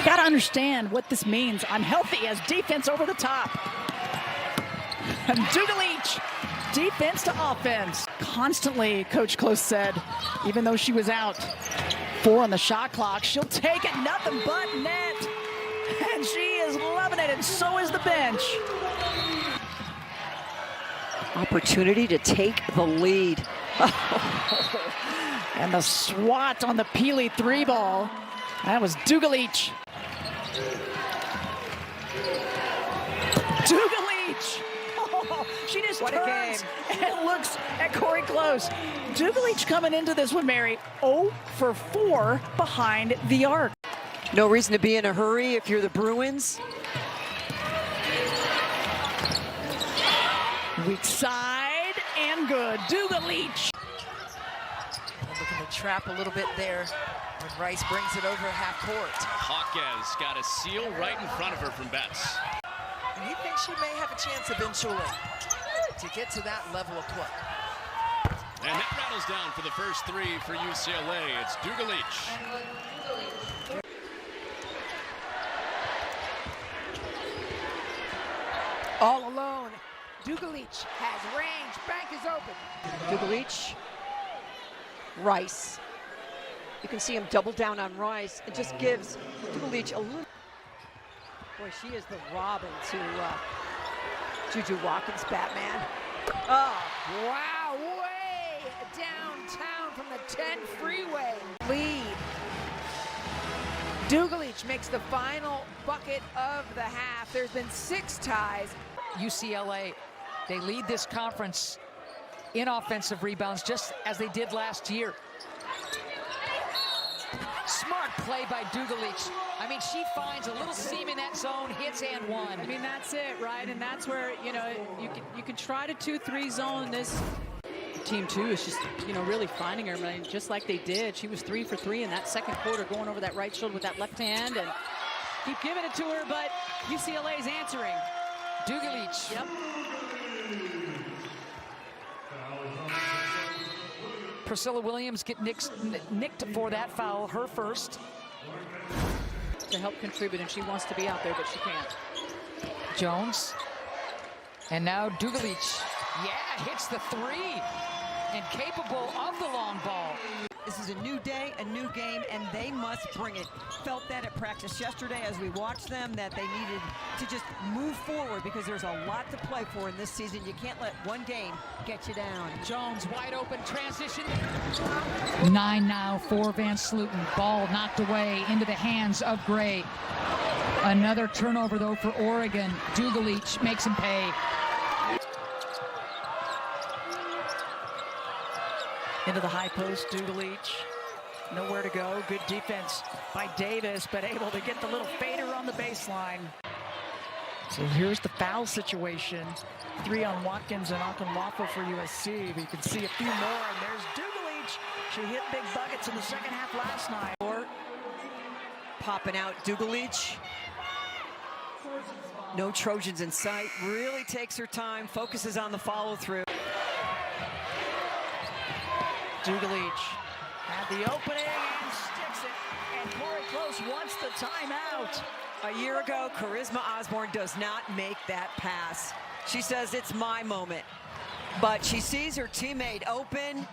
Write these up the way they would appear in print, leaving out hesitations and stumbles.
got to understand what this means. I'm healthy as defense over the top. And Dugalić, defense to offense. Constantly, Coach Close said, even though she was out, 4 on the shot clock, she'll take it, nothing but net. And she is loving it, and so is the bench. Opportunity to take the lead. And the swat on the Peely 3 ball. That was Dugalić. Dugalić! Oh, she just turns and looks at Corey Close. Dugalić coming into this one, Mary, 0 for 4 behind the arc. No reason to be in a hurry if you're the Bruins. Weak side and good. Dugalić. Looking to trap a little bit there when Rice brings it over half court. Hawkes got a seal right in front of her from Betts. And he thinks she may have a chance eventually to get to that level of play. And that rattles down for the first 3 for UCLA. It's Dugalić. All alone. Dugalić has range. Bank is open. Dugalić. Rice. You can see him double down on Rice. It just gives Dugalić a little. Boy, she is the Robin to Juju Watkins, Batman. Oh, wow. Way downtown from the 10 freeway. Lead. Dugalić makes the final bucket of the half. There's been 6 ties. UCLA, they lead this conference in offensive rebounds just as they did last year. Smart play by Dugalić. I mean, she finds a little seam in that zone, hits and one. I mean, that's it, right? And that's where, you know, you can try to 2-3 zone this. Team 2 is just, you know, really finding her. I mean, just like they did. She was 3 for 3 in that second quarter, going over that right shoulder with that left hand and keep giving it to her, but UCLA's answering. Dugalić. Yep. Priscilla Williams get nicked for that foul, her first. To help contribute, and she wants to be out there, but she can't. Jones. And now Dugalić. Yeah, hits the 3. And capable of the long ball. This is a new day, a new game, and they must bring it. Felt that at practice yesterday as we watched them, that they needed to just move forward because there's a lot to play for in this season. You can't let one game get you down. Jones wide open transition. 9 now for Van Sluten. Ball knocked away into the hands of Gray. Another turnover though for Oregon. Dugalić makes him pay. Into the high post, Dugalić. Nowhere to go. Good defense by Davis, but able to get the little fader on the baseline. So here's the foul situation. 3 on Watkins and Okunlafo for USC. But you can see a few more, and there's Dugalić. She hit big buckets in the second half last night. Popping out Dugalić. No Trojans in sight. Really takes her time. Focuses on the follow-through. Dugalić had the opening and sticks it, and Corey Close wants the timeout. A year ago, Charisma Osborne does not make that pass. She says, it's my moment. But she sees her teammate open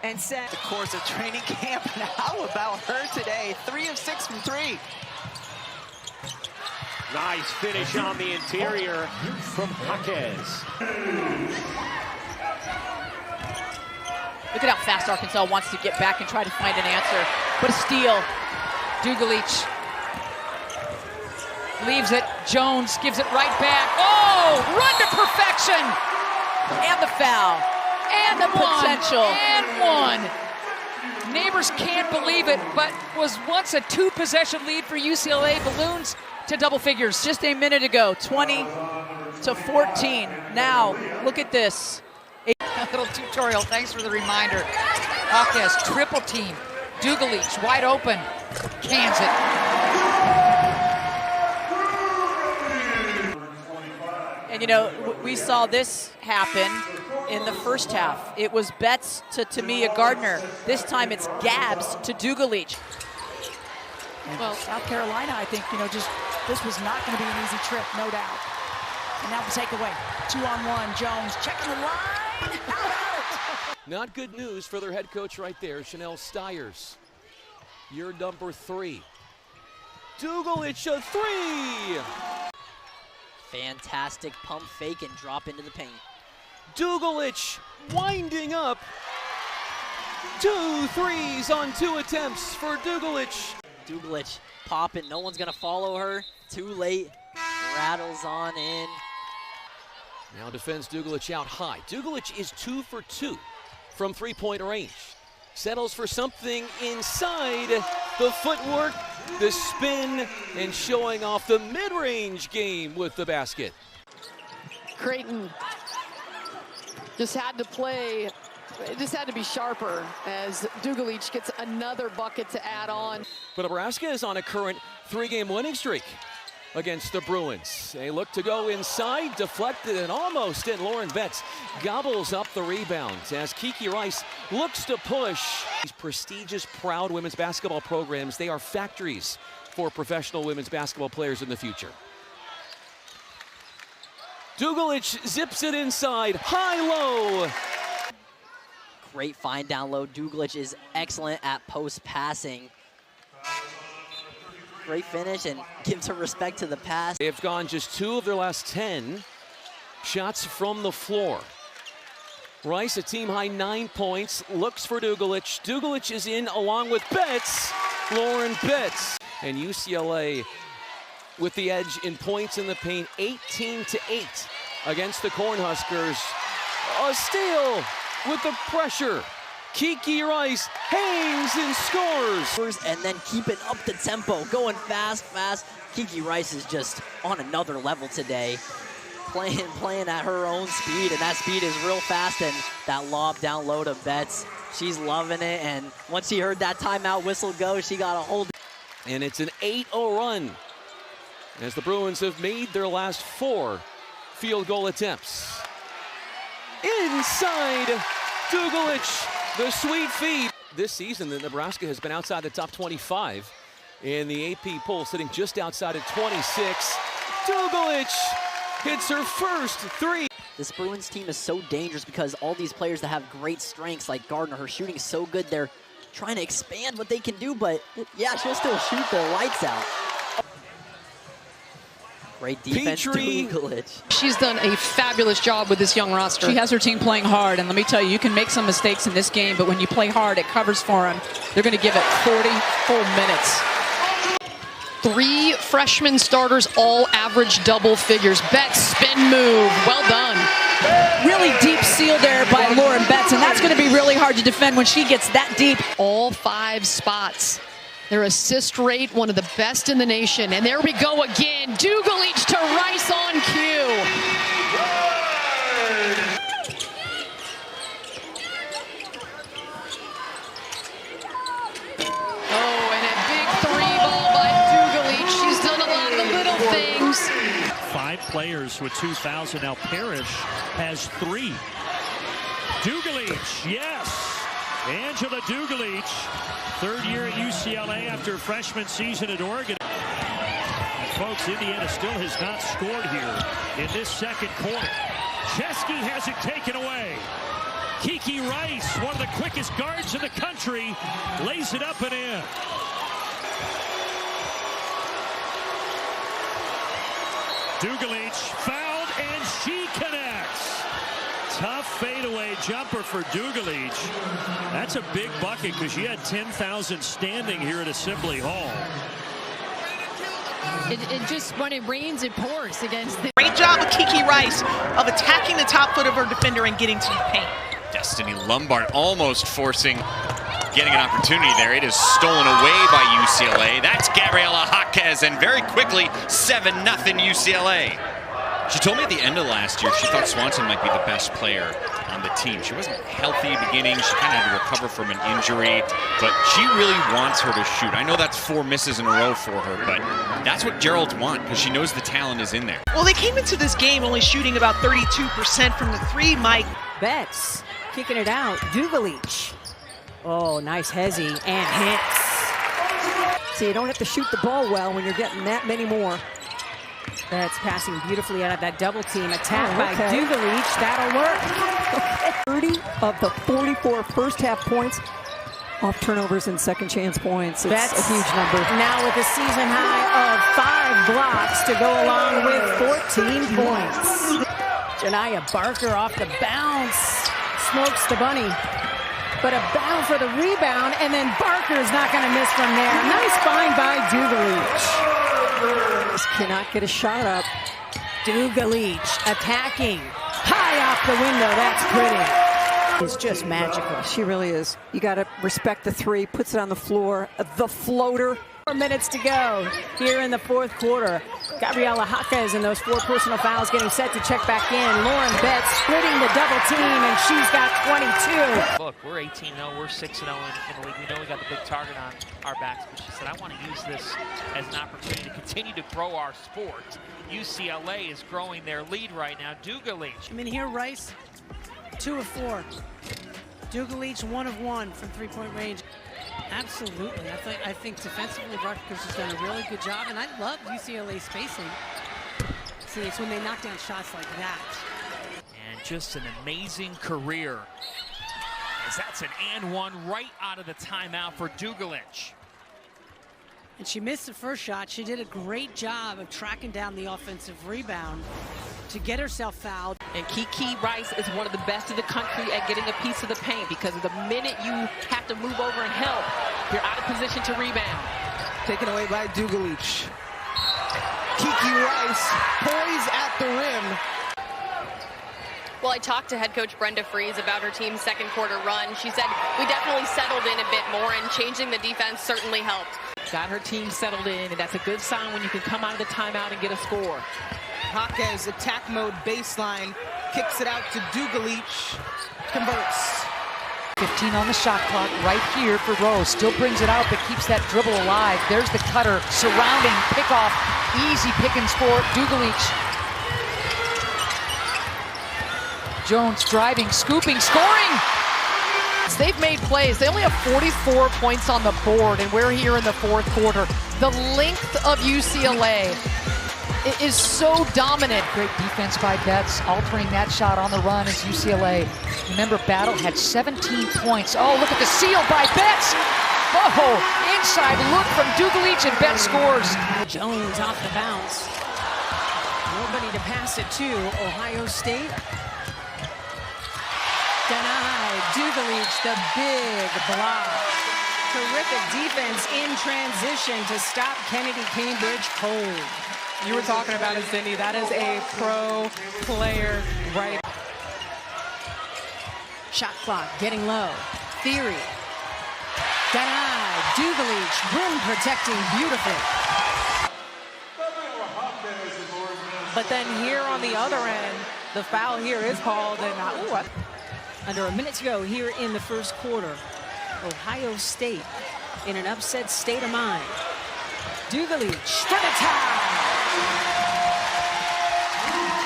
and said, the course of training camp, and how about her today? 3 of 6 from 3. Nice finish on the interior from Hawkes. Look at how fast Arkansas wants to get back and try to find an answer. But a steal. Dugalić leaves it. Jones gives it right back. Oh, run to perfection. And the foul. And the potential. And one. Neighbors can't believe it, but was once a 2-possession lead for UCLA. Balloons to double figures. Just a minute ago, 20-14. Now, look at this. A little tutorial, thanks for the reminder. Hawkes, triple team. Dugalić, wide open. Cans it. And, you know, we saw this happen in the first half. It was Betts to Tamia Gardner. This time it's Gabs to Dugalić. And well, South Carolina, I think, just this was not going to be an easy trip, no doubt. And now the takeaway. 2-on-1, Jones checking the line. Out. Not good news for their head coach right there, Chanel Stiers. Year number 3. Dugalić a 3. Fantastic pump fake and drop into the paint. Dugalić winding up. 2 threes on 2 attempts for Dugalić. Dugalić popping, no one's gonna follow her. Too late, rattles on in. Now defends Dugalić out high. Dugalić is 2 for 2 from 3-point range. Settles for something inside. The footwork, the spin, and showing off the mid-range game with the basket. Creighton just had to play, just had to be sharper as Dugalić gets another bucket to add on. But Nebraska is on a current 3-game winning streak against the Bruins. They look to go inside, deflected and almost, and Lauren Betts gobbles up the rebound as Kiki Rice looks to push. These prestigious, proud women's basketball programs, they are factories for professional women's basketball players in the future. Dugalić zips it inside, high-low. Great find down low. Dugalić is excellent at post passing. Great finish and gives her respect to the pass. They've gone just 2 of their last 10 shots from the floor. Rice, a team-high 9 points, looks for Dugalić. Dugalić is in along with Betts, Lauren Betts. And UCLA with the edge in points in the paint, 18-8 against the Cornhuskers. A steal with the pressure. Kiki Rice hangs and scores. And then keeping up the tempo, going fast. Kiki Rice is just on another level today. Playing at her own speed, and that speed is real fast, and that lob down low to Betts. She's loving it, and once she heard that timeout whistle go, she got a hold. And it's an 8-0 run as the Bruins have made their last 4 field goal attempts. Inside, Dugalić. The sweet feed. This season, the Nebraska has been outside the top 25 in the AP poll, sitting just outside at 26. Dugalić hits her first 3. This Bruins team is so dangerous because all these players that have great strengths, like Gardner, her shooting is so good. They're trying to expand what they can do, but yeah, she'll still shoot the lights out. Great defense, Dugalić. She's done a fabulous job with this young roster. She has her team playing hard, and let me tell you, you can make some mistakes in this game, but when you play hard, it covers for them. They're going to give it 40 full minutes. 3 freshman starters all average double figures. Betts, spin move, well done. Really deep seal there by Lauren Betts, and that's going to be really hard to defend when she gets that deep. All 5 spots. Their assist rate, one of the best in the nation. And there we go again. Dugalić to Rice on cue. Oh, and a big 3-ball by Dugalić. She's done a lot of the little things. 5 players with 2,000. Now Parrish has 3. Dugalić, yes. Angela Dugalić, 3rd year at UCLA after freshman season at Oregon. And folks, Indiana still has not scored here in this second quarter. Chesky has it taken away. Kiki Rice, one of the quickest guards in the country, lays it up and in. Dugalić fouled, and she connects. Tough fadeaway jumper for Dugalić. That's a big bucket because she had 10,000 standing here at Assembly Hall. It just, when it rains, it pours against the... Great job with Kiki Rice of attacking the top foot of her defender and getting to the paint. Destiny Lombard almost getting an opportunity there. It is stolen away by UCLA. That's Gabriela Jaquez, and very quickly, 7-0 UCLA. She told me at the end of last year she thought Swanson might be the best player on the team. She wasn't healthy at the beginning. She kind of had to recover from an injury, but she really wants her to shoot. I know that's 4 misses in a row for her, but that's what Gerald's want because she knows the talent is in there. Well, they came into this game only shooting about 32% from the 3, Mike. Betts kicking it out. Dugalić. Oh, nice hezzy and hits. So you don't have to shoot the ball well when you're getting that many more. That's passing beautifully out of that double team. Attack by Dugalić. That'll work. 30 of the 44 first half points off turnovers and second chance points. It's That's a huge number. Now with a season high of 5 blocks to go along with 14 points. Janiyah Barker off the bounce. Smokes the bunny. But a bound for the rebound, and then Barker's not going to miss from there. Nice find by Dugalić. Cannot get a shot up. Dugalić attacking. High off the window. That's pretty. It's just magical. She really is. You got to respect the three. Puts it on the floor. The floater. 4 minutes to go here in the fourth quarter. Gabriela Jaquez and those 4 personal fouls getting set to check back in. Lauren Betts splitting the double team, and she's got 22. Look, we're 18-0. We're 6-0 in the league. We know we got the big target on our backs, but she said, I want to use this as an opportunity to continue to grow our sport. UCLA is growing their lead right now. Dugalić. I mean, here, Rice, 2 of 4. Dugalić, 1 of 1 from three-point range. Absolutely. I think defensively, Rutgers has done a really good job, and I love UCLA spacing. See, it's when they knock down shots like that. And just an amazing career, as that's an and one right out of the timeout for Dugalić. And she missed the first shot. She did a great job of tracking down the offensive rebound to get herself fouled. And Kiki Rice is one of the best in the country at getting a piece of the paint, because the minute you have to move over and help, you're out of position to rebound. Taken away by Dugalić. Kiki Rice poised at the rim. Well, I talked to head coach Brenda Freeze about her team's second quarter run. She said, we definitely settled in a bit more, and changing the defense certainly helped. Got her team settled in, and that's a good sign when you can come out of the timeout and get a score. Jaquez, attack mode baseline, kicks it out to Dugalić, converts. 15 on the shot clock right here for Rose. Still brings it out, but keeps that dribble alive. There's the cutter, surrounding, pickoff. Easy pickings for Dugalić. Jones driving, scooping, scoring! They've made plays. They only have 44 points on the board, and we're here in the fourth quarter. The length of UCLA is so dominant. Great defense by Betts, altering that shot on the run as UCLA. Remember, Battle had 17 points. Oh, look at the seal by Betts! Oh, inside look from Dugalić, and Betts scores. Jones off the bounce. Nobody to pass it to. Ohio State. Denied. Dugalić, the big block. Terrific defense in transition to stop Kennedy Cambridge cold. You were talking about it, Cindy. That is a pro player right. Shot clock getting low. Theory. Denied. Dugalić, rim protecting beautifully. But then here on the other end, the foul here is called, and under a minute to go here in the first quarter. Ohio State in an upset state of mind. Dugalić for the tie.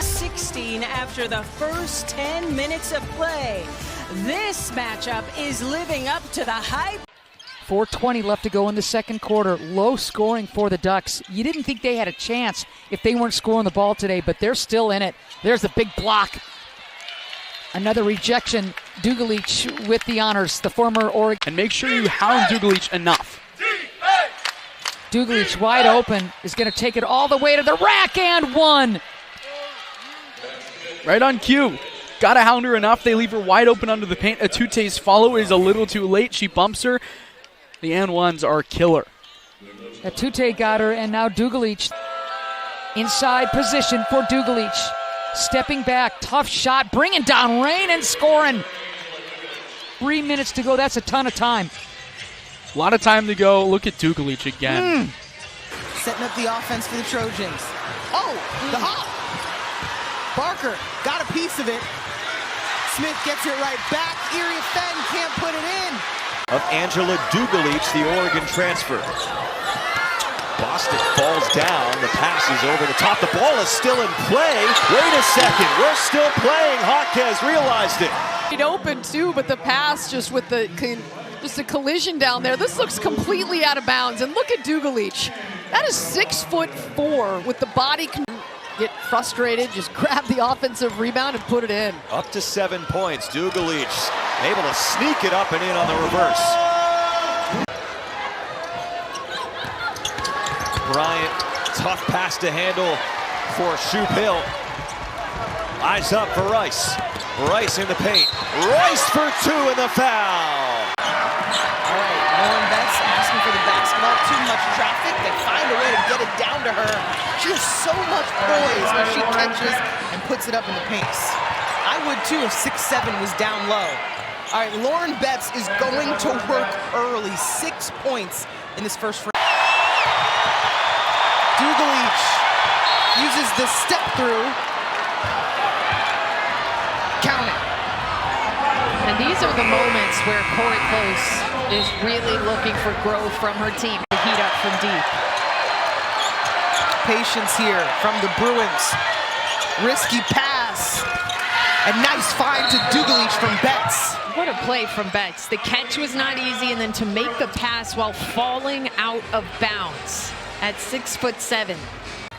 16 after the first 10 minutes of play. This matchup is living up to the hype. 4:20 left to go in the second quarter. Low scoring for the Ducks. You didn't think they had a chance if they weren't scoring the ball today, but they're still in it. There's the big block. Another rejection. Dugalić with the honors, the former Oregon. And make sure you hound Dugalić enough. Dugalić wide open, is going to take it all the way to the rack, and one. Right on cue. Got to hound her enough. They leave her wide open under the paint. Atute's follow is a little too late. She bumps her. The and ones are killer. Atute got her, and now Dugalić. Inside position for Dugalić. Stepping back, tough shot, bringing down rain and scoring. 3 minutes to go, that's a ton of time. A lot of time to go. Look at Dugalić again. Setting up the offense for the Trojans. Oh, the hop. Barker got a piece of it. Smith gets it right back. Erie Fenn can't put it in. Of Angela Dugalić, the Oregon transfer. Boston falls down. The pass is over the top. The ball is still in play. Wait a second. We're still playing. Jaquez realized it. It opened too, but the pass just with the Just a collision down there. This looks completely out of bounds. And look at Dugalić. That is 6'4" with the body. Get frustrated, just grab the offensive rebound and put it in. Up to 7 points. Dugalić able to sneak it up and in on the reverse. Bryant, tough pass to handle for Shoop Hill. Eyes up for Rice. Rice in the paint. Rice for 2 in the foul. All right, Lauren Betts asking for the basketball. Too much traffic. They find a way to get it down to her. She has so much poise when she catches and puts it up in the paint. I would too if 6'7" was down low. All right, Lauren Betts is going to work early. 6 points in this first frame. Dugalić uses the step through. Count it. And these are the moments where Corey Close is really looking for growth from her team to heat up from deep. Patience here from the Bruins. Risky pass. A nice find to Dugalić from Betts. What a play from Betts. The catch was not easy, and then to make the pass while falling out of bounds at 6'7".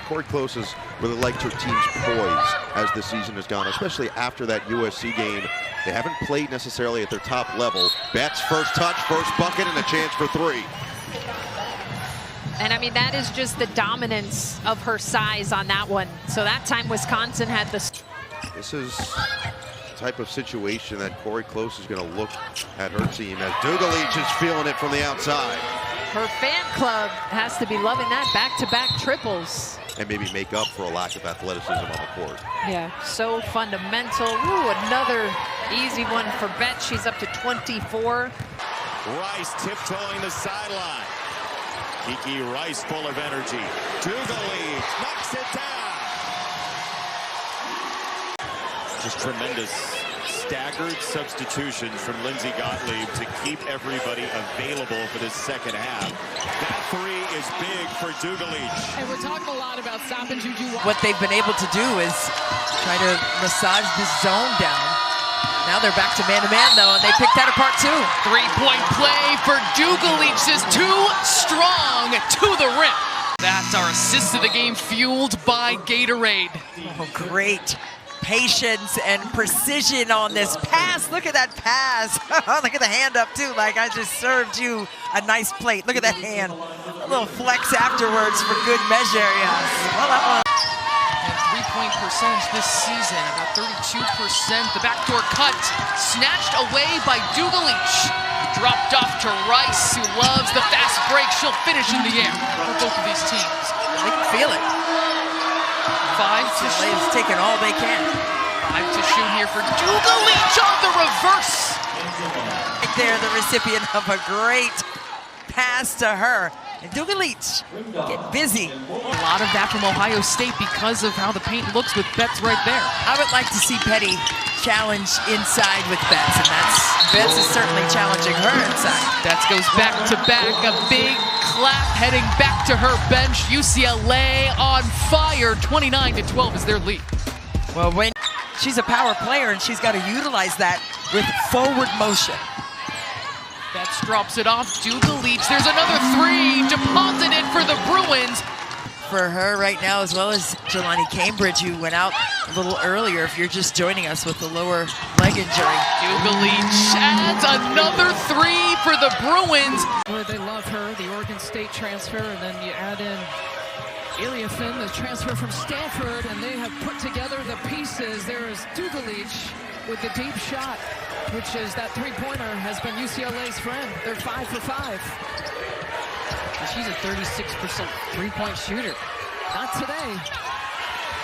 Corey Close has really liked her team's poise as the season has gone, especially after that USC game. They haven't played necessarily at their top level. Betts first touch, first bucket, and a chance for 3. And I mean, that is just the dominance of her size on that one. So that time Wisconsin had the... This is the type of situation that Corey Close is going to look at her team as Dugalić is feeling it from the outside. Her fan club has to be loving that back-to-back triples. And maybe make up for a lack of athleticism on the court. Yeah, so fundamental. Ooh, another easy one for Betts. She's up to 24. Rice tiptoeing the sideline. Kiki Rice full of energy. Dugalić knocks it down. Just tremendous staggered substitutions from Lindsey Gottlieb to keep everybody available for this second half. That 3 is big for Dugalić. And we're talking a lot about stopping Juju. What they've been able to do is try to massage this zone down. Now they're back to man-to-man, though, and they picked that apart, too. 3-point play for Dugalić is too strong to the rim. That's our assist of the game, fueled by Gatorade. Oh, great patience and precision on this pass. Look at that pass. Look at the hand up, too. Like, I just served you a nice plate. Look at that hand. A little flex afterwards for good measure, yes. Well, that one. And 3-point percentage this season, about 32%. The backdoor cut snatched away by Dugalić. Dropped off to Rice, who loves the fast break. She'll finish in the air for both of these teams. They can feel it. 5 to shoot. They've taken all they can. 5 to shoot here for Dugalić on the reverse. Right there, the recipient of a great pass to her. And Dugalić get busy. A lot of that from Ohio State because of how the paint looks with Betts right there. I would like to see Petty challenge inside with Betts, and Betts is certainly challenging her inside. Betts goes back to back, a big clap heading back to her bench. UCLA on fire, 29-12 is their lead. Well, when she's a power player and she's got to utilize that with forward motion. Betts drops it off. Dugalić, there's another 3 deposited for the Bruins. For her right now, as well as Jelani Cambridge, who went out a little earlier, if you're just joining us with the lower leg injury. Dugalić adds another 3 for the Bruins. Boy, they love her, the Oregon State transfer, and then you add in Ilya Finn, the transfer from Stanford, and they have put together the pieces. There is Dugalić with the deep shot, which is that three-pointer has been UCLA's friend. They're 5 for 5. She's a 36% three-point shooter. Not today.